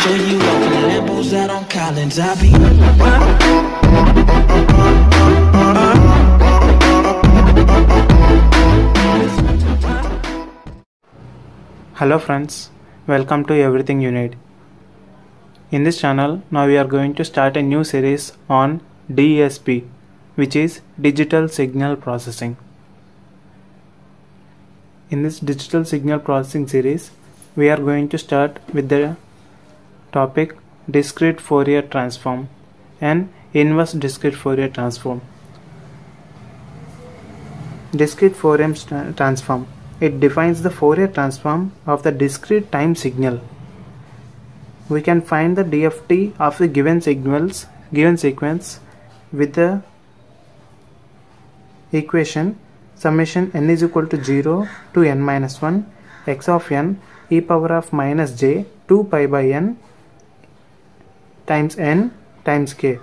show you off in Lambos out on Collins. I be Hello friends, welcome to Everything You Need. In this channel, now we are going to start a new series on DSP, which is Digital Signal Processing. In this Digital Signal Processing series, we are going to start with the topic Discrete Fourier Transform and Inverse Discrete Fourier Transform. Discrete Fourier Transform. It defines the Fourier transform of the discrete time signal. We can find the DFT of the given sequence with the equation summation n is equal to 0 to n minus 1 x of n e power of minus j 2 pi by n times k,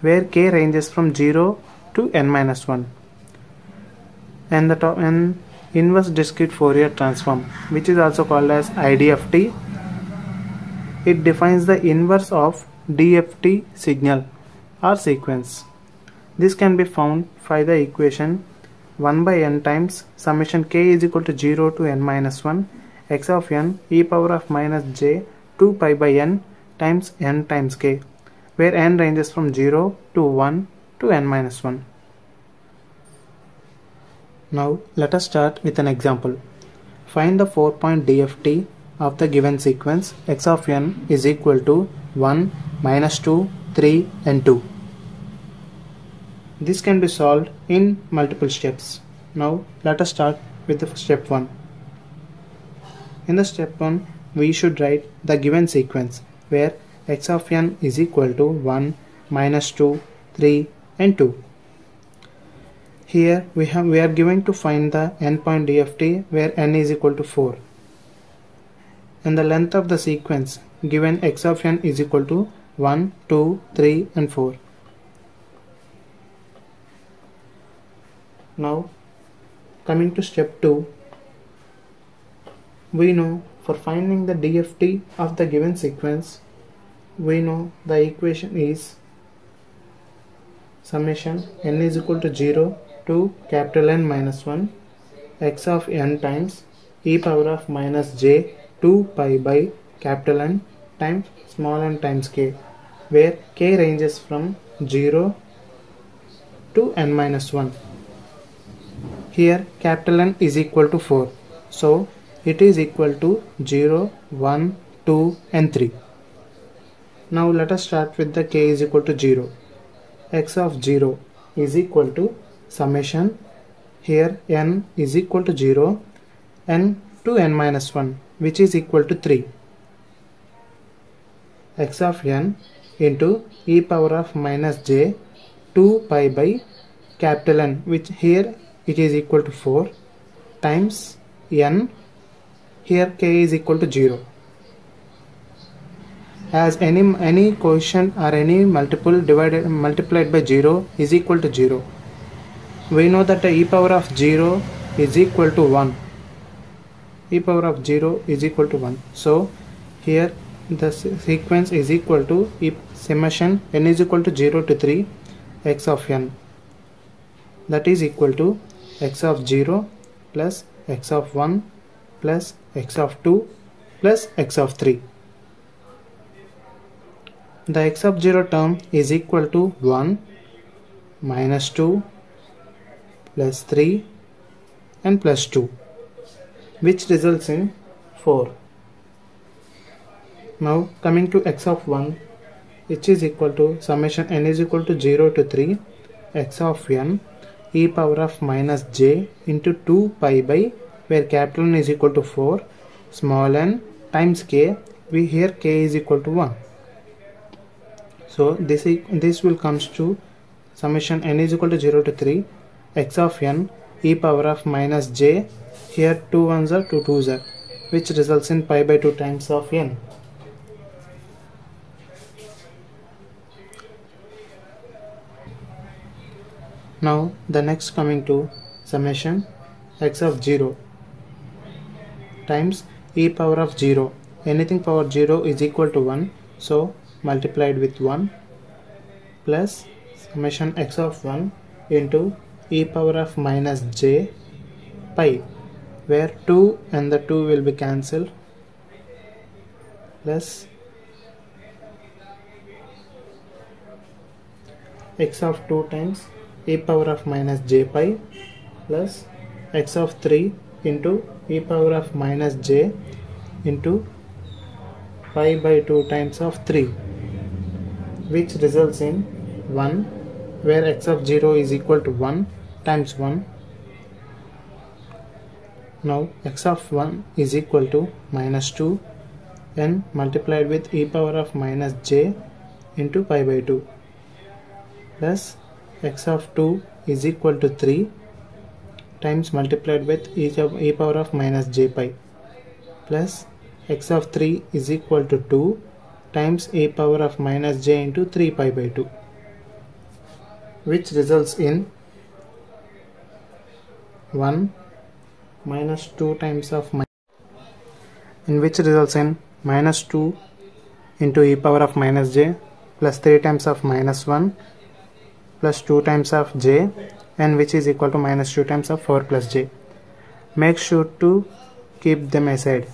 where k ranges from 0 to n minus 1, and the inverse discrete Fourier transform, which is also called as IDFT. It defines the inverse of DFT signal or sequence. This can be found by the equation 1 by n times summation k is equal to 0 to n minus 1 x of n e power of minus j 2 pi by n times k, where n ranges from 0 to 1 to n minus 1. Now let us start with an example. Find the 4-point DFT of the given sequence x of n is equal to 1, minus 2, 3 and 2. This can be solved in multiple steps. Now let us start with the step 1. In the step 1, we should write the given sequence where x of n is equal to 1, minus 2, 3 and 2. Here we are given to find the n-point DFT where n is equal to 4, and the length of the sequence given x of n is equal to 1, 2, 3 and 4. Now coming to step 2, we know for finding the DFT of the given sequence, we know the equation is summation n is equal to 0 to capital N minus 1 x of n times e power of minus j 2 pi by capital N times small n times k, where k ranges from 0 to n minus 1. Here capital N is equal to 4, so it is equal to 0, 1, 2 and 3. Now let us start with the k is equal to 0. X of 0 is equal to summation, here n is equal to 0 n to n minus 1, which is equal to 3, x of n into e power of minus j 2 pi by capital N, which here it is equal to 4, times n, here k is equal to 0. As any quotient or any multiple multiplied by 0 is equal to 0, we know that the e power of 0 is equal to 1. E power of 0 is equal to 1. So here the sequence is equal to summation n is equal to 0 to 3 x of n, that is equal to x of 0 plus x of 1 plus x of 2 plus x of 3. The x of 0 term is equal to 1, minus 2, plus 3 and plus 2, which results in 4. Now coming to x of 1, which is equal to summation n is equal to 0 to 3 x of n e power of minus j into 2 pi by, where capital N is equal to 4, small n times k, here k is equal to 1. So this will comes to summation n is equal to 0 to 3 x of n e power of minus j, here 2 ones are 2 2s are, which results in pi by 2 times of n. Now the next coming to summation x of 0 times e power of 0, anything power 0 is equal to 1, so multiplied with 1 plus summation x of 1 into e power of minus j pi, where 2 and the 2 will be cancelled, plus x of 2 times e power of minus j pi plus x of 3 into e power of minus j into pi by 2 times of 3, which results in 1, where x of 0 is equal to 1 times 1. Now x of 1 is equal to minus 2 and multiplied with e power of minus j into pi by 2, plus x of 2 is equal to 3 times multiplied with e power of minus j pi, plus x of 3 is equal to 2 times e power of minus j into 3 pi by 2, which results in 1 minus 2 times of which results in minus 2 into e power of minus j plus 3 times of minus 1 plus 2 times of j, and which is equal to minus 2 times of 4 plus j. Make sure to keep them aside.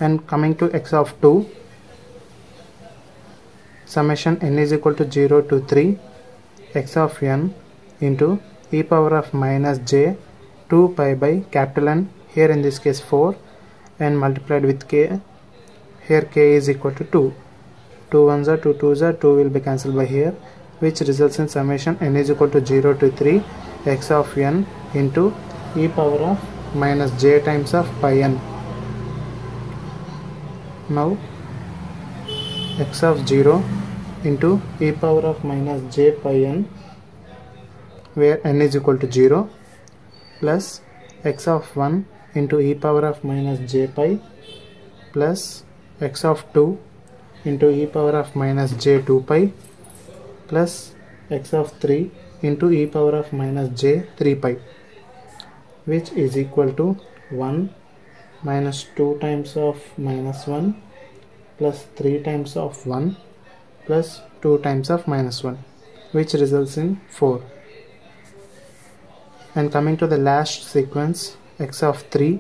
And coming to x of 2, summation n is equal to 0 to 3 x of n into e power of minus j 2 pi by capital N, here in this case 4, and multiplied with k, here k is equal to 2. 2 ones are 2 twos are 2 will be cancelled by here, which results in summation n is equal to 0 to 3 x of n into e power of minus j times of pi n. Now x of 0 into e power of minus j pi n, where n is equal to 0, plus x of 1 into e power of minus j pi plus x of 2 into e power of minus j 2 pi plus x of 3 into e power of minus j 3 pi, which is equal to 1 minus 2 times of minus 1 plus 3 times of 1 plus 2 times of minus 1, which results in 4. And coming to the last sequence, x of 3,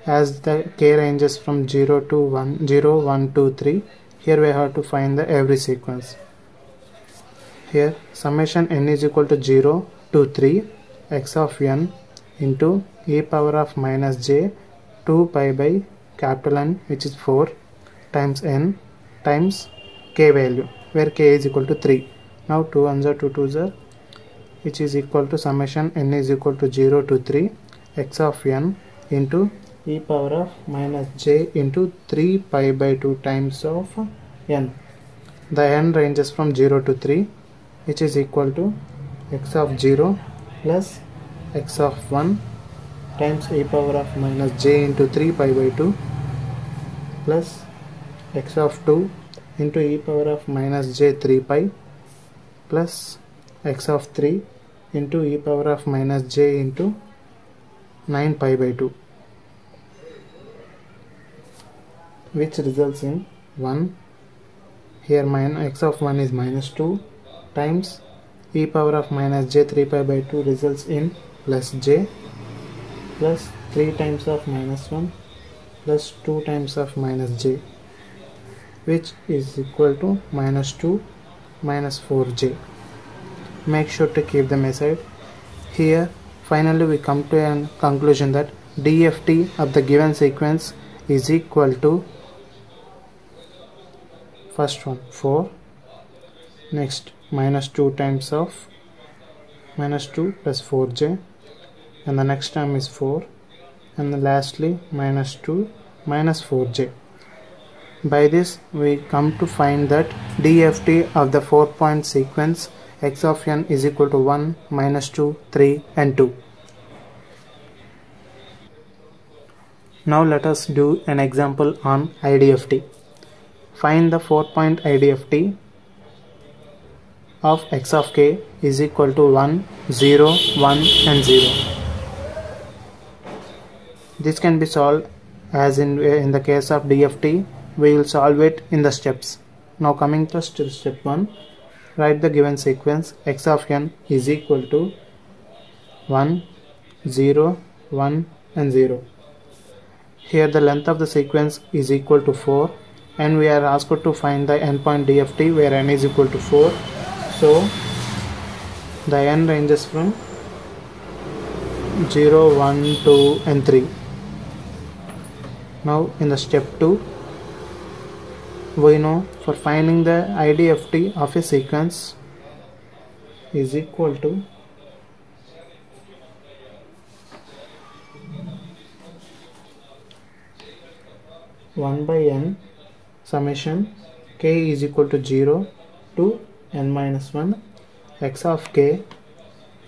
as the k ranges from 0 to 1, 0, 1, 2, 3, here we have to find the every sequence. Here summation n is equal to 0 to 3 x of n into e power of minus j 2 pi by capital N, which is 4, times n times k value, where k is equal to 3. Now 2 ones are 2 twos are, which is equal to summation n is equal to 0 to 3 x of n into e power of minus j into 3 pi by 2 times of n. The n ranges from 0 to 3, which is equal to x of 0 plus x of 1 times e power of minus j into 3 pi by 2 plus x of 2 into e power of minus j 3 pi plus x of 3 into e power of minus j into 9 pi by 2, which results in 1. Here x of 1 is minus 2 times e power of minus j 3 pi by 2 results in plus j plus 3 times of minus 1 plus 2 times of minus j, which is equal to minus 2 minus 4j. Make sure to keep them aside. Here finally we come to a conclusion that DFT of the given sequence is equal to, first one 4, next minus 2 times of minus 2 plus 4j, and the next term is 4, and then lastly minus 2 minus 4j. By this we come to find that DFT of the 4-point sequence x of n is equal to 1, minus 2, 3 and 2. Now let us do an example on IDFT. Find the 4-point IDFT of x of k is equal to 1, 0, 1 and 0. This can be solved as in the case of DFT, we will solve it in the steps. Now coming to step 1, write the given sequence x of n is equal to 1, 0, 1 and 0. Here the length of the sequence is equal to 4 and we are asked to find the endpoint DFT where n is equal to 4. So the n ranges from 0, 1, 2 and 3. Now in the step 2, we know for finding the IDFT of a sequence is equal to one by n summation k is equal to 0 to n minus 1 x of k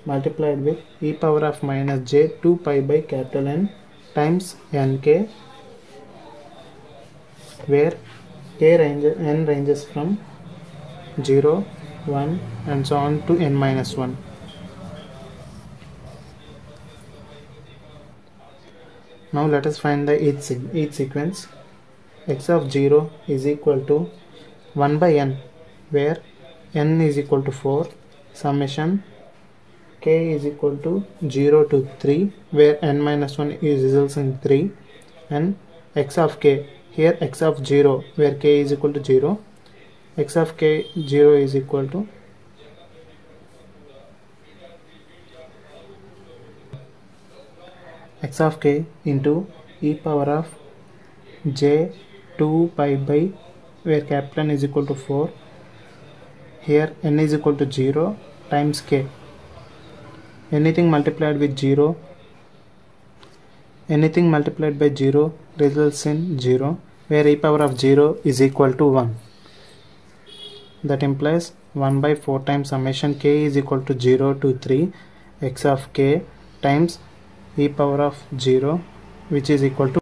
multiplied with e power of minus j 2 pi by capital N times nk, where n ranges from 0, 1 and so on to n minus 1. Now let us find the each sequence. X of 0 is equal to 1 by n, where n is equal to 4, summation k is equal to 0 to 3, where n minus 1 is results in 3, and x of k, here x of 0 where k is equal to 0, x of k 0 is equal to x of k into e power of j 2 pi by, where capital N is equal to 4, here n is equal to 0 times k. Anything multiplied by 0 results in 0, where e power of 0 is equal to 1. That implies 1 by 4 times summation k is equal to 0 to 3 x of k times e power of 0, which is equal to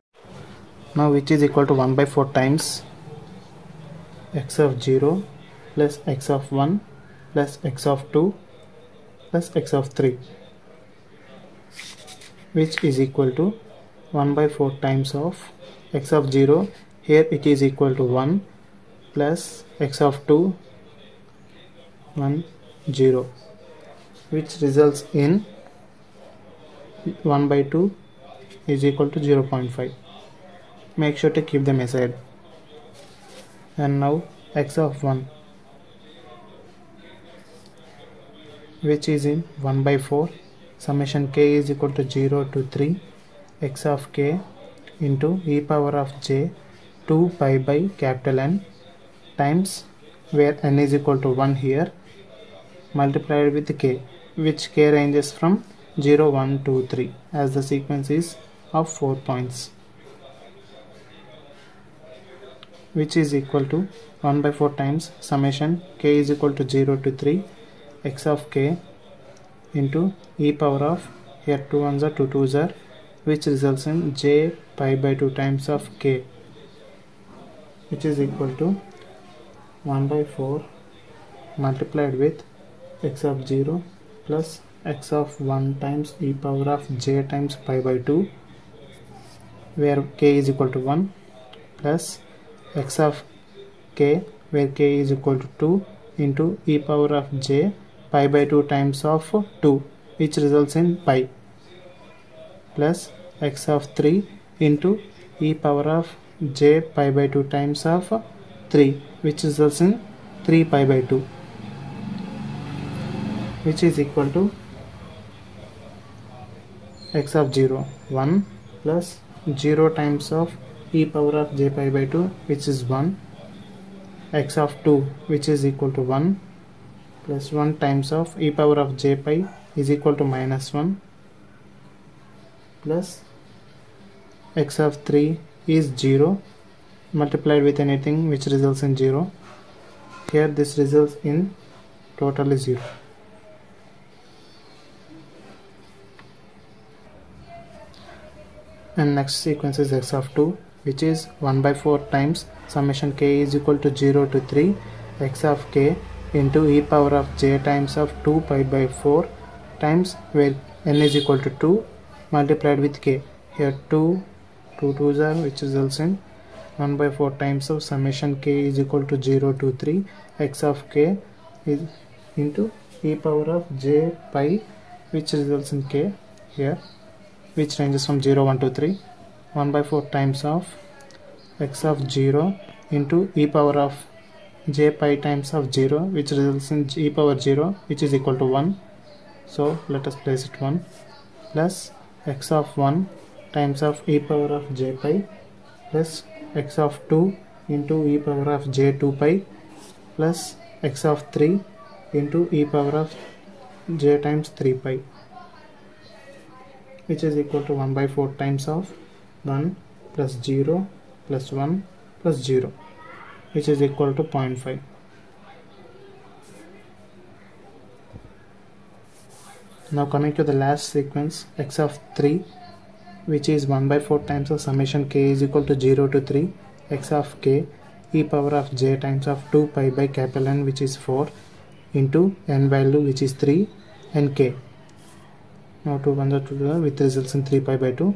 1 by 4 times x of 0 plus x of 1 plus x of 2 plus x of 3, which is equal to 1 by 4 times of x of 0, here it is equal to 1 plus x of 2 1 0, which results in 1 by 2 is equal to 0.5. Make sure to keep them aside. And now x of 1, which is in 1 by 4, summation k is equal to 0 to 3 x of k into e power of j 2 pi by capital N times, where n is equal to 1 here, multiplied with k, which k ranges from 0, 1, 2, 3, as the sequence is of 4 points, which is equal to 1 by 4 times summation k is equal to 0 to 3 x of k into e power of, here 2 ones are 2 2s are, which results in j pi by 2 times of k, which is equal to 1 by 4 multiplied with x of 0 plus x of 1 times e power of j times pi by 2, where k is equal to 1, plus x of k, where k is equal to 2, into e power of j pi by 2 times of 2, which results in pi, plus x of 3 into e power of j pi by 2 times of 3, which results in 3 pi by 2, which is equal to x of 0 1 plus 0 times of e power of j pi by 2, which is 1, x of 2, which is equal to 1, plus 1 times of e power of j pi is equal to minus 1, plus x of 3 is 0 multiplied with anything which results in 0. Here this results in totally 0. And next sequence is x of 2, which is 1 by 4 times summation k is equal to 0 to 3 x of k into e power of j times of 2 pi by 4 times, where n is equal to 2, multiplied with k, here 2 2 2s are, which results in 1 by 4 times of summation k is equal to 0 to 3 x of k is into e power of j pi, which results in k here, which ranges from 0 1 to 3. 1 by 4 times of x of 0 into e power of j pi times of 0, which results in e power 0, which is equal to 1. So let us place it 1, plus x of 1 times of e power of j pi plus x of 2 into e power of j 2 pi plus x of 3 into e power of j times 3 pi, which is equal to 1 by 4 times of 1 plus 0 plus 1 plus 0, which is equal to 0.5. Now coming to the last sequence, x of 3, which is 1 by 4 times of summation k is equal to 0 to 3 x of k e power of j times of 2 pi by capital N, which is 4, into n value, which is 3, and k. Now 2 1 to 2, which results in 3 pi by 2,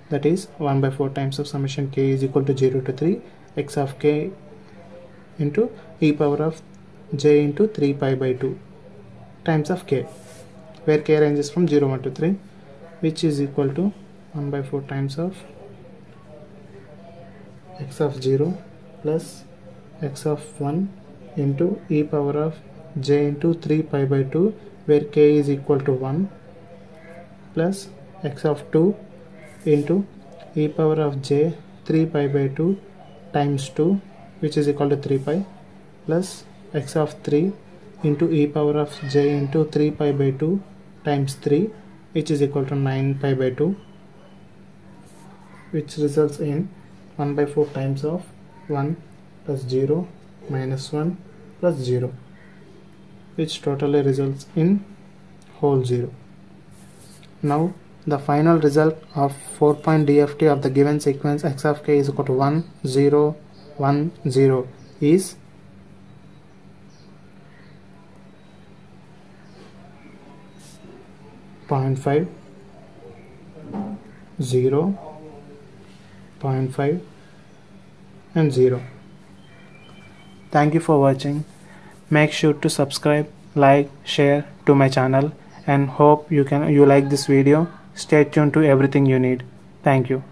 that is 1 by 4 times of summation k is equal to 0 to 3 x of k into e power of j into 3 pi by 2 times of k, where k ranges from 0 1 to 3, which is equal to 1 by 4 times of x of 0 plus x of 1 into e power of j into 3 pi by 2, where k is equal to 1, plus x of 2 into e power of j 3 pi by 2 times 2, which is equal to 3 pi, plus x of 3 into e power of j into 3 pi by 2 times 3, which is equal to 9 pi by 2, which results in 1 by 4 times of 1 plus 0 minus 1 plus 0, which totally results in whole 0. Now the final result of 4-point DFT of the given sequence x of k is equal to 1 0 1 0 is 0.5 0 0.5 and 0. Thank you for watching. Make sure to subscribe, like, share to my channel, and hope you like this video. Stay tuned to everything you need. Thank you.